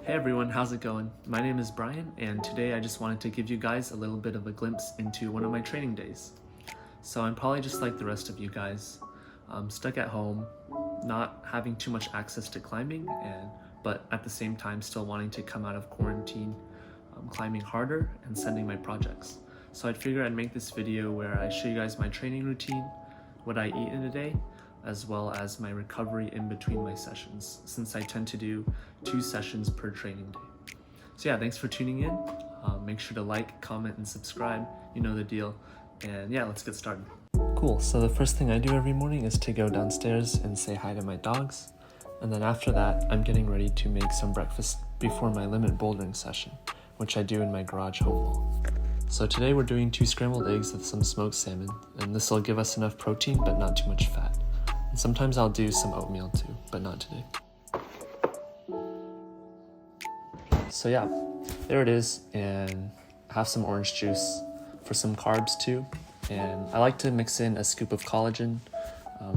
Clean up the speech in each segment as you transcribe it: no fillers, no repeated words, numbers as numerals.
Hey everyone, how's it going? My name is Brian, and today I just wanted to give you guys a little bit of a glimpse into one of my training days. So I'm probably just like the rest of you guys, stuck at home, not having too much access to climbing, but at the same time still wanting to come out of quarantine, climbing harder and sending my projects. So I'd figure I'd make this video where I show you guys my training routine, what I eat in a day, as well as my recovery in between my sessions, since I tend to do 2 sessions per training day. So yeah, thanks for tuning in. Make sure to like, comment, and subscribe. You know the deal. And yeah, let's get started. Cool, so the first thing I do every morning is to go downstairs and say hi to my dogs. And then after that, I'm getting ready to make some breakfast before my limit bouldering session, which I do in my garage home wall. So today we're doing 2 scrambled eggs with some smoked salmon, and this will give us enough protein but not too much fat. And sometimes I'll do some oatmeal too, but not today. So yeah, there it is, and I have some orange juice for some carbs too. And I like to mix in a scoop of collagen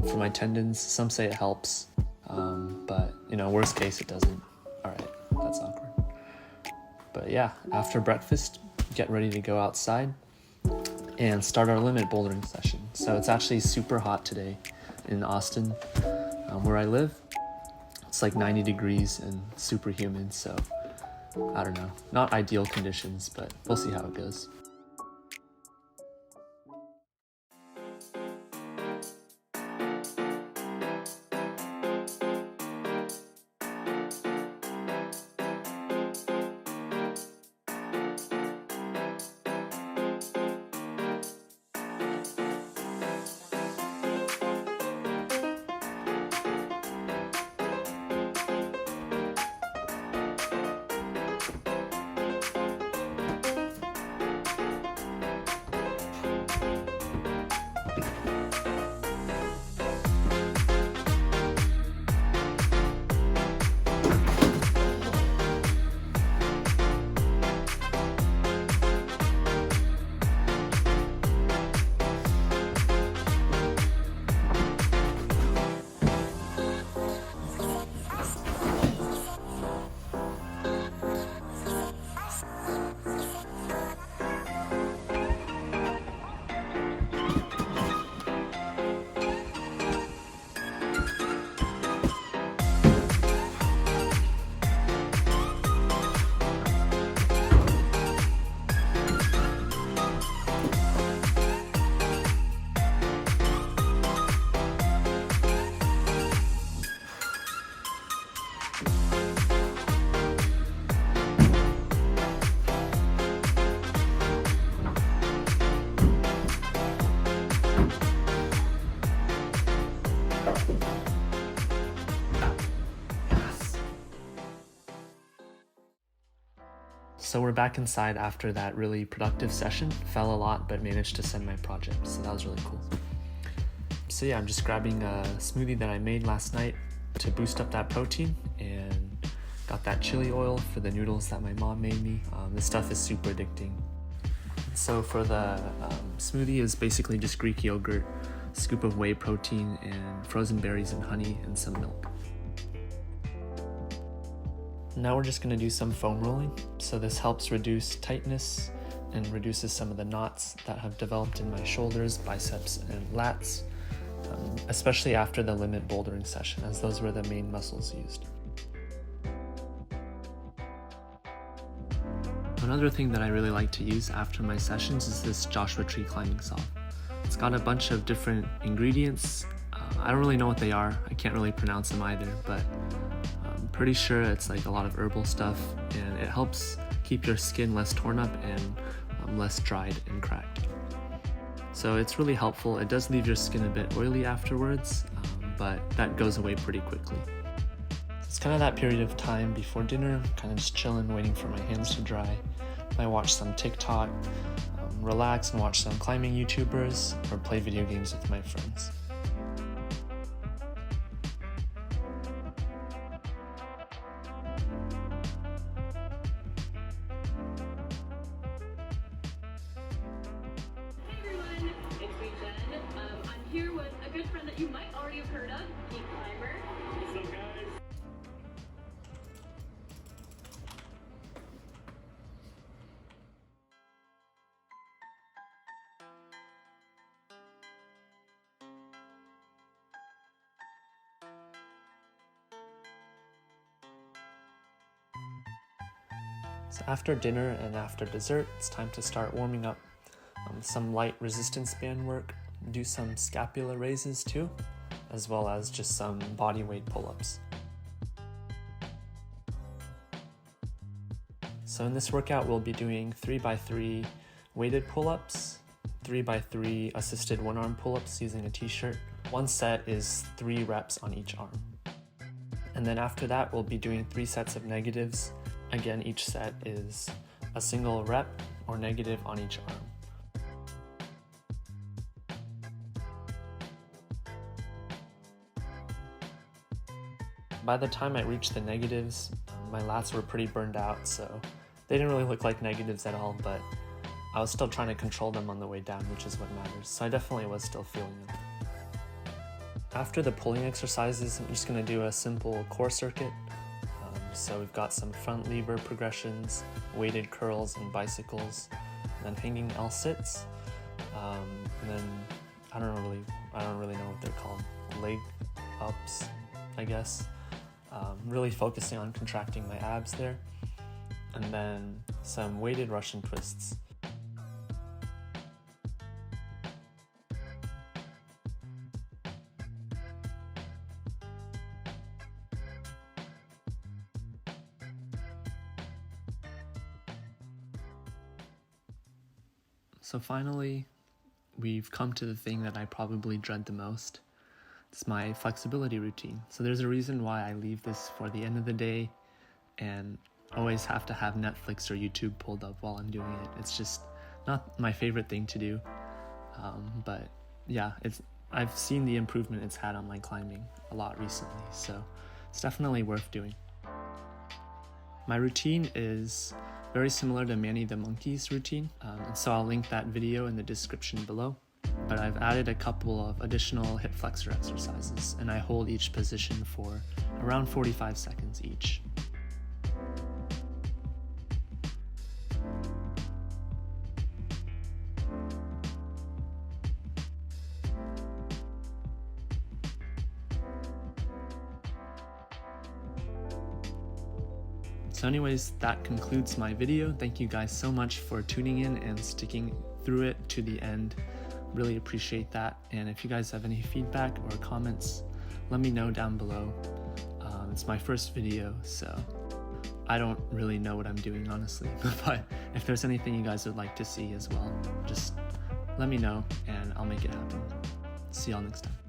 for my tendons. Some say it helps, but you know, worst case it doesn't. All right, that's awkward. But yeah, after breakfast, get ready to go outside and start our limit bouldering session. So it's actually super hot today in Austin, where I live. It's like 90 degrees and super humid, so I don't know, not ideal conditions, but we'll see how it goes. So we're back inside after that really productive session. Fell a lot, but managed to send my project, so that was really cool. So yeah, I'm just grabbing a smoothie that I made last night to boost up that protein, and got that chili oil for the noodles that my mom made me. This stuff is super addicting. So for the smoothie is basically just Greek yogurt, scoop of whey protein, and frozen berries and honey, and some milk. Now we're just going to do some foam rolling. So this helps reduce tightness and reduces some of the knots that have developed in my shoulders, biceps, and lats, especially after the limit bouldering session, as those were the main muscles used. Another thing that I really like to use after my sessions is this Joshua Tree climbing saw. It's got a bunch of different ingredients. I don't really know what they are. I can't really pronounce them either, but I'm pretty sure it's like a lot of herbal stuff, and it helps keep your skin less torn up and less dried and cracked. So it's really helpful. It does leave your skin a bit oily afterwards, but that goes away pretty quickly. It's kind of that period of time before dinner, kind of just chilling, waiting for my hands to dry. I watch some TikTok, relax and watch some climbing YouTubers, or play video games with my friends. here with a good friend that you might already have heard of, Geek Climber. What's up, guys? So after dinner and after dessert, it's time to start warming up. Some light resistance band work, do some scapula raises too, as well as just some body weight pull-ups. So in this workout, we'll be doing 3x3 weighted pull-ups, 3x3 assisted one-arm pull-ups using a t-shirt. One set is 3 reps on each arm. And then after that, we'll be doing 3 sets of negatives. Again, each set is a single rep or negative on each arm. By the time I reached the negatives, my lats were pretty burned out, so they didn't really look like negatives at all, but I was still trying to control them on the way down, which is what matters. So I definitely was still feeling them. After the pulling exercises, I'm just going to do a simple core circuit. So we've got some front lever progressions, weighted curls and bicycles, and then hanging L-sits, and then I don't really know what they're called, leg ups, I guess. Really focusing on contracting my abs there, and then some weighted Russian twists. So finally, we've come to the thing that I probably dread the most. It's my flexibility routine. So there's a reason why I leave this for the end of the day and always have to have Netflix or YouTube pulled up while I'm doing it. It's just not my favorite thing to do. But yeah, I've seen the improvement it's had on my climbing a lot recently, so it's definitely worth doing. My routine is very similar to Manny the Monkey's routine, and so I'll link that video in the description below. But I've added a couple of additional hip flexor exercises, and I hold each position for around 45 seconds each. So anyways, that concludes my video. Thank you guys so much for tuning in and sticking through it to the end. Really appreciate that. And if you guys have any feedback or comments, let me know down below. It's my first video, so I don't really know what I'm doing, honestly. But if there's anything you guys would like to see as well, just let me know and I'll make it happen. See y'all next time.